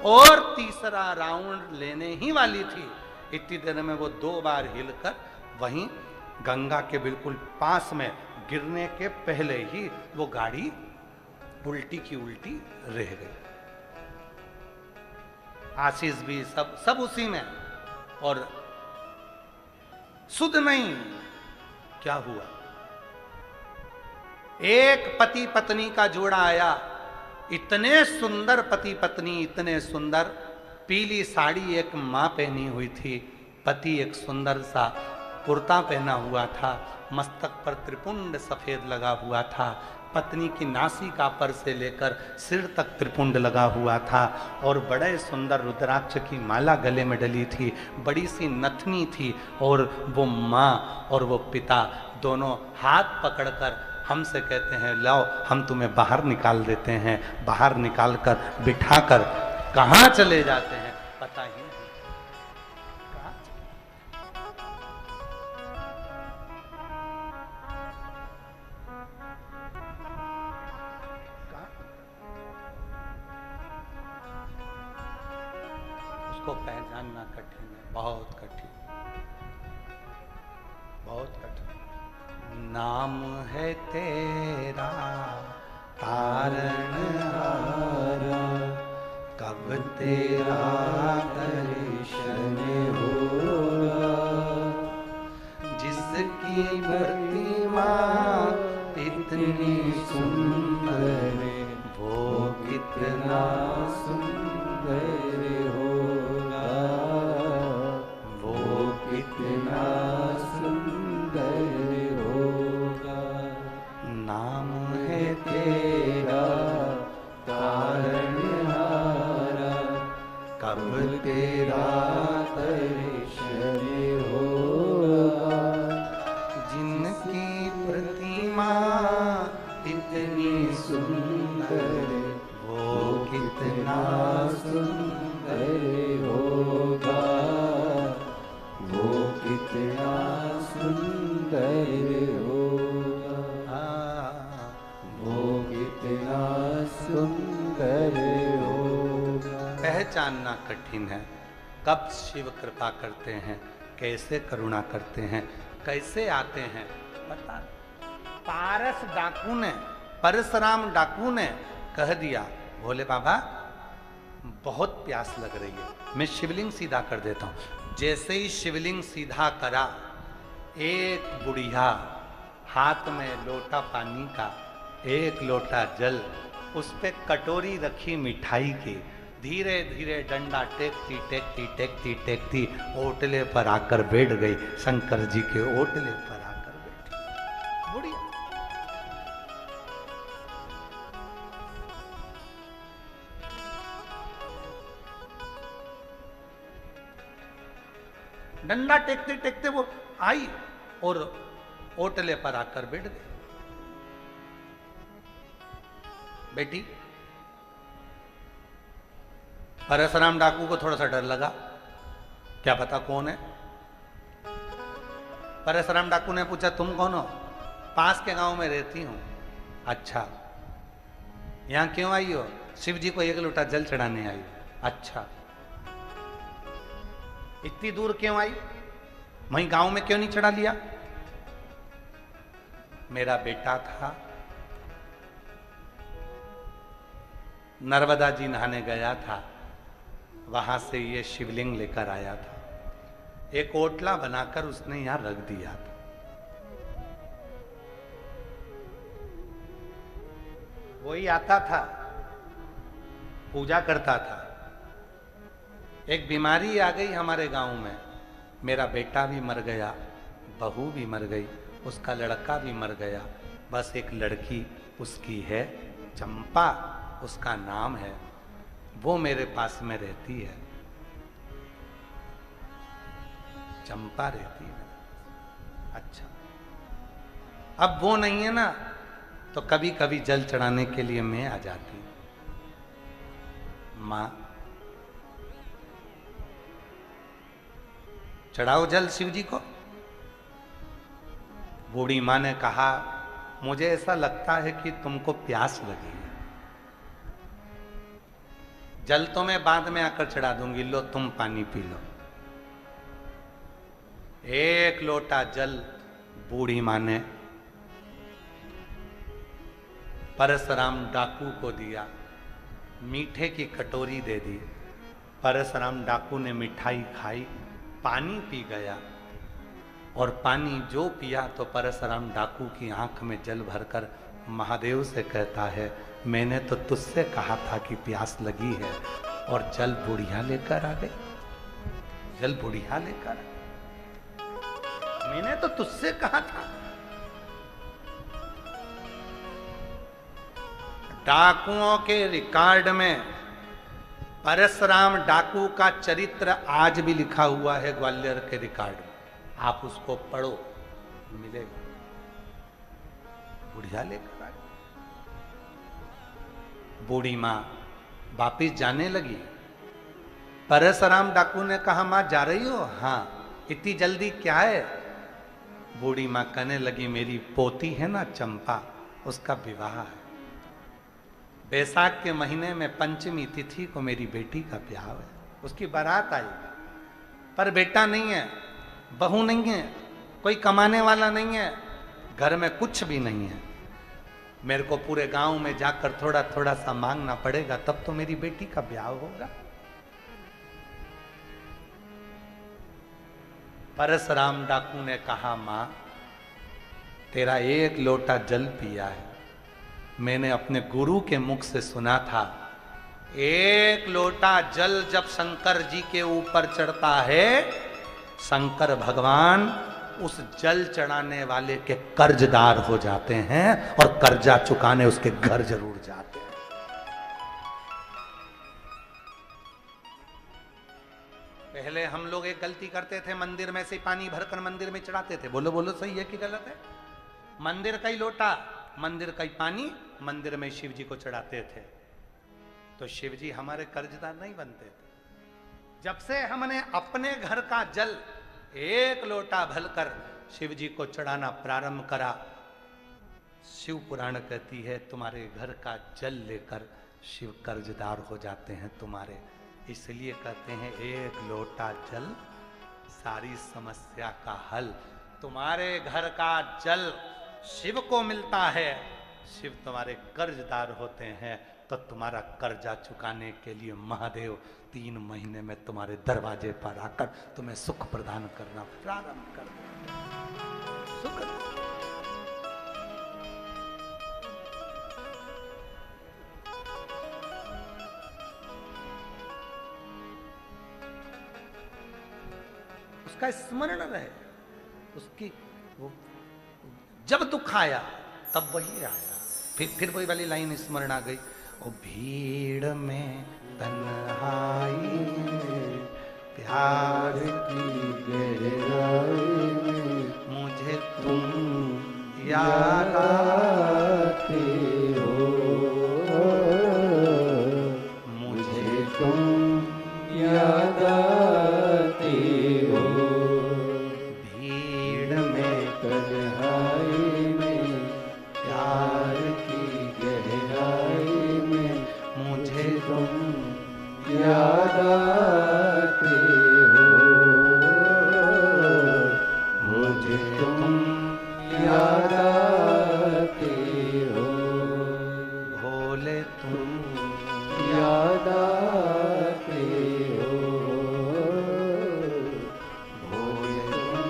और तीसरा राउंड लेने ही वाली थी। इतनी देर में वो 2 बार हिलकर वहीं गंगा के बिल्कुल पास में गिरने के पहले ही वो गाड़ी उल्टी की उल्टी रह गई। आशीष भी सब उसी में, और सुध नहीं क्या हुआ। एक पति पत्नी का जोड़ा आया, इतने सुंदर पति पत्नी, इतने सुंदर। पीली साड़ी एक माँ पहनी हुई थी, पति एक सुंदर सा कुर्ता पहना हुआ था, मस्तक पर त्रिपुंड सफेद लगा हुआ था, पत्नी की नासिका पर से लेकर सिर तक त्रिपुंड लगा हुआ था, और बड़े सुंदर रुद्राक्ष की माला गले में डली थी, बड़ी सी नथनी थी, और वो माँ और वो पिता दोनों हाथ पकड़कर हमसे कहते हैं लाओ हम तुम्हें बाहर निकाल देते हैं। बाहर निकालकर बिठाकर कहाँ चले जाते हैं पता ही नहीं। उसको पहचानना कठिन है, बहुत कठिन, बहुत कठिन। नाम है तेरा तारणहारा, कब तेरा दर्शन होगा। जिसकी प्रतिमा इतनी सुंदर, वो कितना सुंदर होगा, वो कितना सुंदर होगा। नाम है तेरा तारणहारा, कब तेरा दर्शन होगा। जिनकी प्रतिमा इतनी सुंदर, वो कितना सुंदर होगा, वो कितना सुंदर होगा, वो कितना सुंदर होगा। पहचानना कठिन है कब शिव कृपा करते हैं, कैसे करुणा करते हैं, कैसे आते हैं, पता नहीं। पारस डाकू ने, परशुराम डाकू ने कह दिया, भोले बाबा बहुत प्यास लग रही है, मैं शिवलिंग सीधा कर देता हूं। जैसे ही शिवलिंग सीधा करा, एक बुढ़िया हाथ में लोटा पानी का, एक लोटा जल, उस पे कटोरी रखी मिठाई की, धीरे धीरे डंडा टेकती टेकती टेकती टेकती ओटले पर आकर बैठ गई। शंकर जी के ओटले पर आकर बैठी बुढ़िया। डंडा टेकते टेकते वो आई और ओटले पर आकर बैठ गई। बेटी, परशुराम डाकू को थोड़ा सा डर लगा, क्या पता कौन है। परशुराम डाकू ने पूछा, तुम कौन हो? पास के गांव में रहती हूं। अच्छा, यहां क्यों आई हो? शिव जी को एक लोटा जल चढ़ाने आई। अच्छा, इतनी दूर क्यों आई? वहीं गांव में क्यों नहीं चढ़ा लिया? मेरा बेटा था, नर्मदा जी नहाने गया था, वहां से ये शिवलिंग लेकर आया था। एक ओटला बनाकर उसने यहां रख दिया था। वही आता था, पूजा करता था। एक बीमारी आ गई हमारे गांव में, मेरा बेटा भी मर गया, बहू भी मर गई, उसका लड़का भी मर गया, बस एक लड़की उसकी है, चंपा उसका नाम है, वो मेरे पास में रहती है। चंपा रहती है। अच्छा, अब वो नहीं है ना, तो कभी कभी जल चढ़ाने के लिए मैं आ जाती हूं। मां, चढ़ाओ जल शिव जी को। बूढ़ी मां ने कहा, मुझे ऐसा लगता है कि तुमको प्यास लगी है, जल तो मैं बाद में आकर चढ़ा दूंगी, लो तुम पानी पी लो। एक लोटा जल बूढ़ी मां ने परशुराम डाकू को दिया, मीठे की कटोरी दे दी। परशुराम डाकू ने मिठाई खाई, पानी पी गया, और पानी जो पिया तो परशुराम डाकू की आंख में जल भरकर महादेव से कहता है, मैंने तो तुझसे कहा था कि प्यास लगी है, और जल बुढ़िया लेकर आ गई। जल बुढ़िया लेकर, मैंने तो तुझसे कहा था। डाकुओं के रिकॉर्ड में परशुराम डाकू का चरित्र आज भी लिखा हुआ है ग्वालियर के रिकॉर्ड में, आप उसको पढ़ो, मिलेगा। बुढ़िया लेकर आ गई। बूढ़ी मां वापिस जाने लगी। परशुराम डाकू ने कहा, मां जा रही हो? हाँ। इतनी जल्दी क्या है? बूढ़ी मां कहने लगी, मेरी पोती है ना चंपा, उसका विवाह है। बैसाख के महीने में पंचमी तिथि को मेरी बेटी का ब्याह है, उसकी बारात आई, पर बेटा नहीं है, बहू नहीं है, कोई कमाने वाला नहीं है, घर में कुछ भी नहीं है, मेरे को पूरे गांव में जाकर थोड़ा थोड़ा सा मांगना पड़ेगा, तब तो मेरी बेटी का ब्याह होगा। परशुराम डाकू ने कहा, मां तेरा एक लोटा जल पिया है, मैंने अपने गुरु के मुख से सुना था, एक लोटा जल जब शंकर जी के ऊपर चढ़ता है, शंकर भगवान उस जल चढ़ाने वाले के कर्जदार हो जाते हैं और कर्जा चुकाने उसके घर जरूर जाते हैं। पहले हम लोग एक गलती करते थे, मंदिर में से पानी भरकर मंदिर में चढ़ाते थे। बोलो बोलो, सही है कि गलत है? मंदिर का ही लोटा, मंदिर का ही पानी मंदिर में शिव जी को चढ़ाते थे, तो शिव जी हमारे कर्जदार नहीं बनते थे। जब से हमने अपने घर का जल एक लोटा भरकर शिव जी को चढ़ाना प्रारंभ करा, शिव पुराण कहती है तुम्हारे घर का जल लेकर शिव कर्जदार हो जाते हैं तुम्हारे। इसलिए कहते हैं एक लोटा जल सारी समस्या का हल। तुम्हारे घर का जल शिव को मिलता है, शिव तुम्हारे कर्जदार होते हैं, तो तुम्हारा कर्जा चुकाने के लिए महादेव 3 महीने में तुम्हारे दरवाजे पर आकर तुम्हें सुख प्रदान करना प्रारंभ कर देंगे। सुख उसका स्मरण रहे, उसकी वो जब दुख आया तब वही आया। फिर वही वाली लाइन स्मरण आ गई, ओ भीड़ में तन्हाई में प्यार की गहराई में मुझे तुम याद आते हो, मुझे तुम याद आते हो। भीड़ में तन्हाई में प्यार की गहराई में मुझे तुम याद आते हो, मुझे तुम याद आते हो। भोले तुम याद आते हो, भोले तुम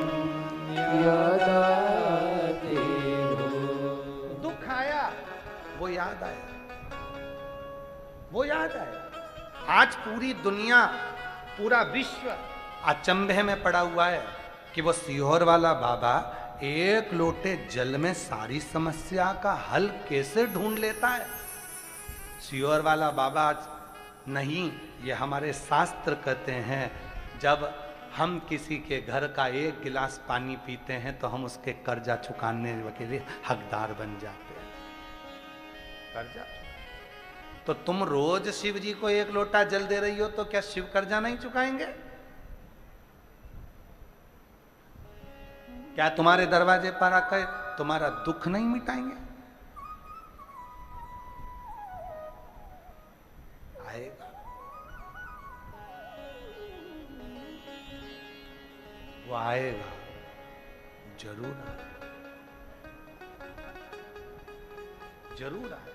याद आते हो। दुख आया वो याद आया, वो याद आया। आज पूरी दुनिया, पूरा विश्व अचंभे में पड़ा हुआ है कि वो सीहोर वाला बाबा एक लोटे जल में सारी समस्या का हल कैसे ढूंढ लेता है। सीहोर वाला बाबा नहीं, ये हमारे शास्त्र कहते हैं, जब हम किसी के घर का एक गिलास पानी पीते हैं तो हम उसके कर्जा चुकाने के लिए हकदार बन जाते हैं। कर्जा तो तुम रोज शिव जी को एक लोटा जल दे रही हो, तो क्या शिव कर्जा नहीं चुकाएंगे? क्या तुम्हारे दरवाजे पर आकर तुम्हारा दुख नहीं मिटाएंगे? आएगा, वो आएगा, जरूर आएगा, जरूर आएगा।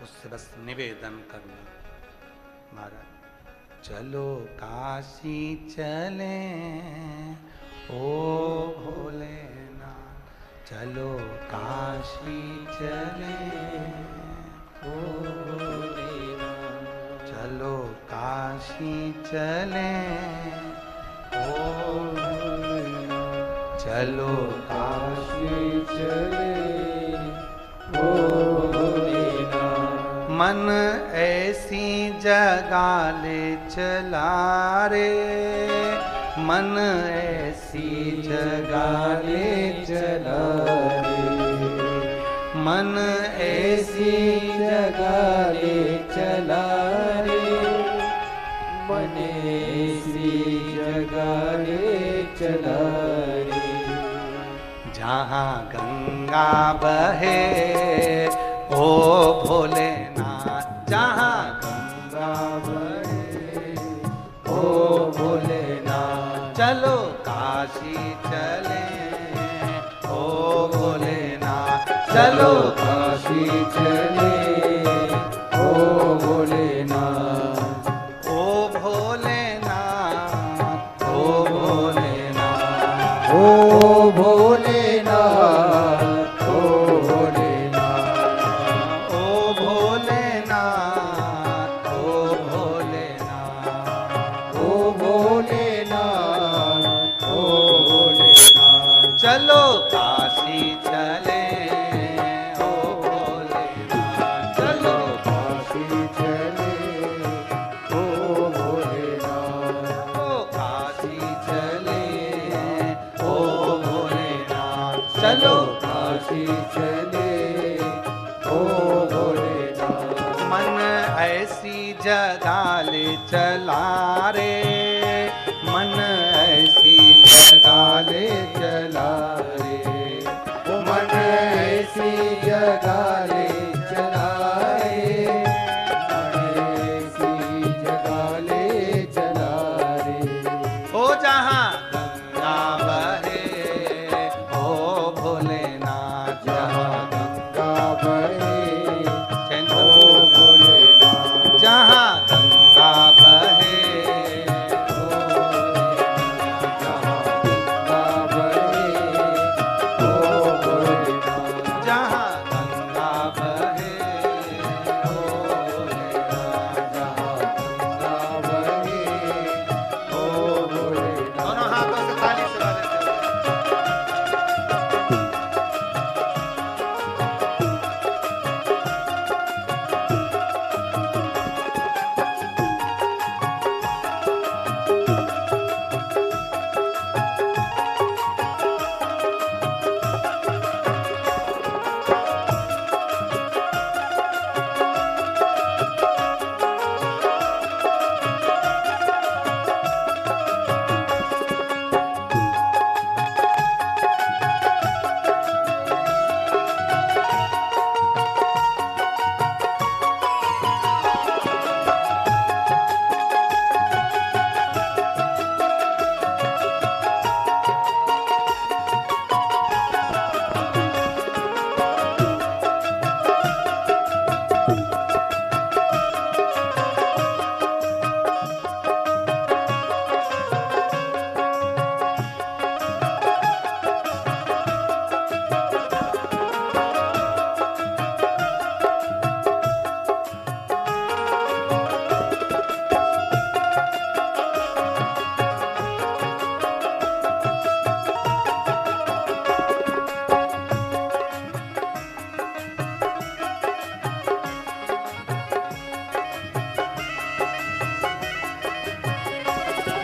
उससे बस निवेदन करना, महाराज चलो काशी चले ओ भोलेनाथ, चलो काशी चले ओ भोलेनाथ, चलो काशी चले ओ भोलेनाथ, चलो काशी चले ओ भोलेनाथ। मन ऐसी जगह ले चला रे, मन ऐसी जगह ले चला रे, मन ऐसी जगह ले चला रे, मन ऐसी जगह ले चला रे, जहाँ गंगा बहे ओ भोलेनाथ, जहाँ गंगा बहे भोलेनाथ चलो काशी चले ओ भोलेनाथ चलो काशी चले ओ भोलेनाथ ओ भोलेनाथ ओ भोलेनाथ ओ भोलेनाथ ओ भोलेनाथ ओ भोलेनाथ ओ भोलेनाथ ओ भोलेनाथ ओ भोलेनाथ चलो काशी चले ओ भोलेनाथ चलो काशी चले ओ भोलेनाथ ओ काशी चले ओ भोलेनाथ चलो काशी चले ओ भोलेनाथ मन ऐसी जगह ले चला रे मन ऐसी जगह ले चला रे ओ मन ऐसी जगह ले चला रे मन ऐसी जगह ले चला रे ओ जहाँ गंगा बहे ओ भोलेनाथ जहाँ गंगा बहे चैन ओ करो। भोलेनाथ जहाँ गंगा बहे जहाँ गंगा बहे ओ भोलेनाथ जहाँ गंगा बहे ओ भोलेनाथ जहाँ गंगा बहे ओ भोलेनाथ दोनों हाथों से ताली से बजाते हुए।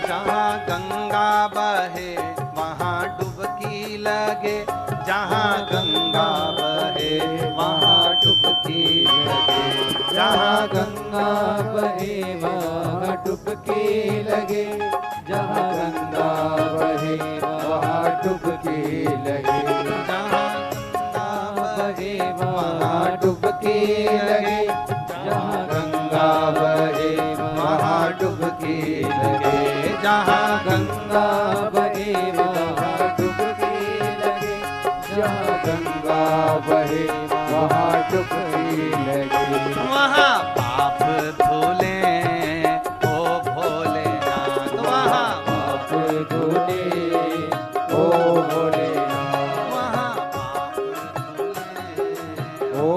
जहाँ गंगा बहे वहाँ डुबकी लगे जहाँ गंगा बहे वहाँ डुबकी लगे जहाँ गंगा बहे वहाँ डुबकी लगे जहाँ गंगा बहे वहाँ डुबकी लगे जहाँ गंगा बहे वहाँ डुबकी लगे जहाँ गंगा बहे वहाँ डुबकी लगे जहाँ गंगा बहे वहाँ डुबकी लगे जहाँ गंगा बहे वहाँ डुबकी लगे वहाँ पाप धुले ओ भोलेनाथ वहाँ पाप धुले ओ भोलेनाथ वहाँ पाप धुले ओ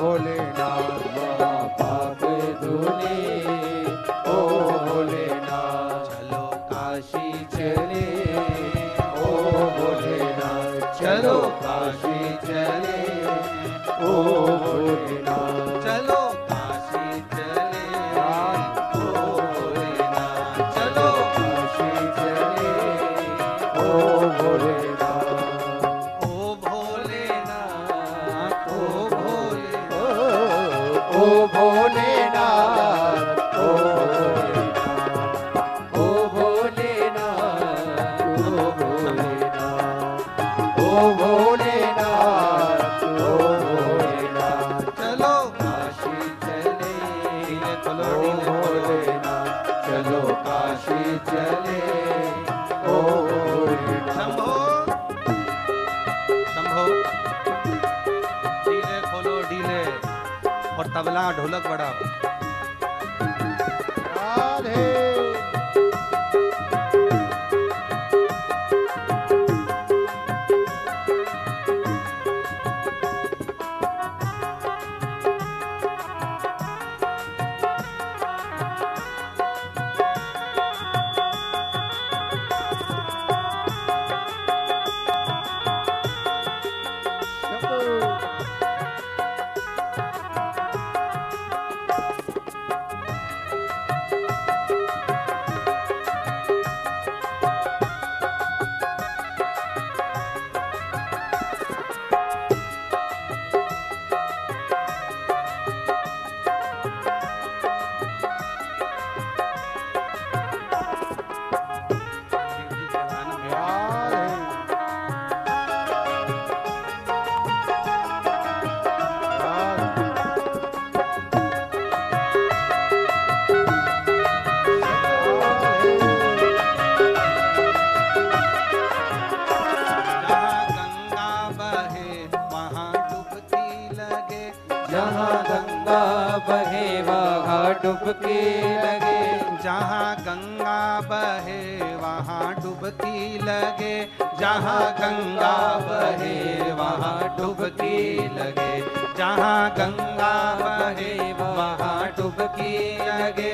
भोलेनाथ वहाँ पाप धुले ओ भोलेनाथ चलो काशी चले ओ भोलेनाथ चलो काशी चले ओ भोलेनाथ चलो काशी चले ओ भोलेनाथ चलो काशी चले ओ भोलेनाथ ओ भोलेनाथ ओ भोले ओ भोलेनाथ ओ भोलेनाथ ओ भोलेनाथ ओ भोलेनाथ ओ भोलेनाथ चलो काशी चले नीले खोलो ओ नीले खोलो भोलेनाथ चलो काशी चले ओ भोलेनाथ। शंभो शंभो, डीले खोलो डीले, और तबला ढोलक बढ़ाओ। राधे डुबकी लगे, जहाँ गंगा बहे वहाँ डुबकी लगे, जहाँ गंगा बहे वहाँ डुबकी लगे, जहाँ गंगा बहे वहाँ डुबकी लगे,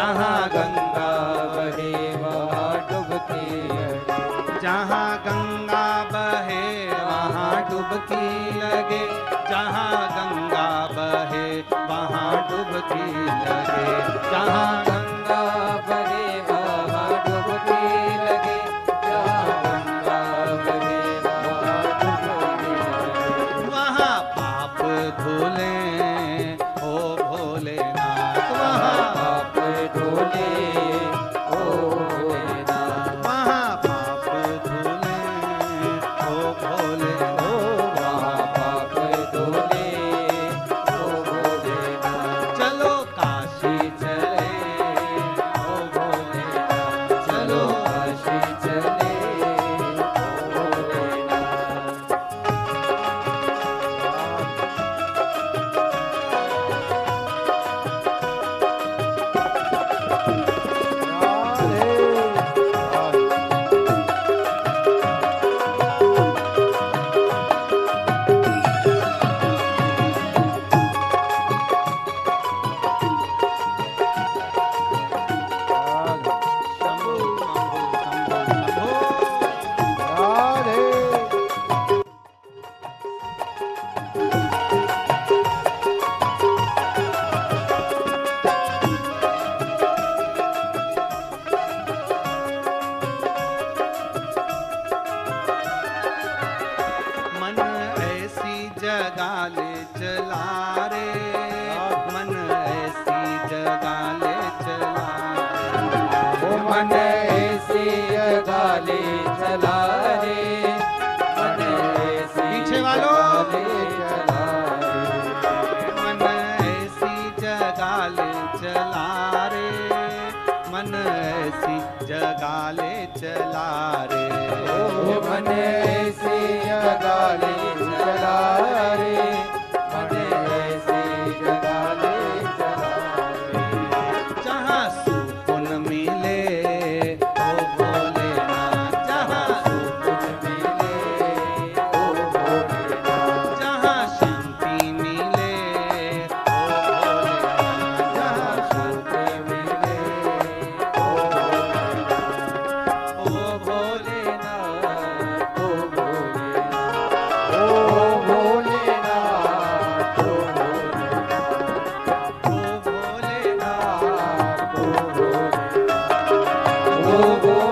जहाँ गंगा बहे वहाँ डुबकी लगे, जहाँ गंगा बहे वहाँ डुबकी लगे, जहाँ गंगा बहे वहाँ डुबकी लगे, जहाँ गंगा बहे वहाँ डुबकी लगे, जहाँ गंगा बहे वहाँ डुबकी लगे। वहाँ पाप धुले ओ भोलेनाथ, वहाँ पाप धुले ओ भोलेनाथ, वहाँ पाप धुले ओ भोलेनाथ, वहाँ पाप धुले ओ भोलेनाथ। चलो काशी चले ओ भोलेनाथ, चलो काशी चले ओ भोलेनाथ। शंभो शंभो शंभो शंभो। राधे मन ऐसी जगह ले चला रे, मन ऐसी जगह ले चला रे, ओ मन ऐसी गाले चला रे, मन ऐसी पीछे वालों। गाले चला रे। मन ऐसी जगह ले चला रे, मन ऐसी जगह ले चला रे, ओ मन ऐसी गाले चला रे, मन ऐसी गाले चला रे। जहाँ सुकून मिले ओ भोलेनाथ, जहाँ सुख मिले ओ भोलेनाथ, जहाँ शांति मिले ओ भोलेनाथ, जहाँ सुख मिले ओ भोलेनाथ। ओ भोलेनाथ, ओ भोलेनाथ, ओ भोलेनाथ ओ भोलेनाथ, ओ भोलेनाथ, ओ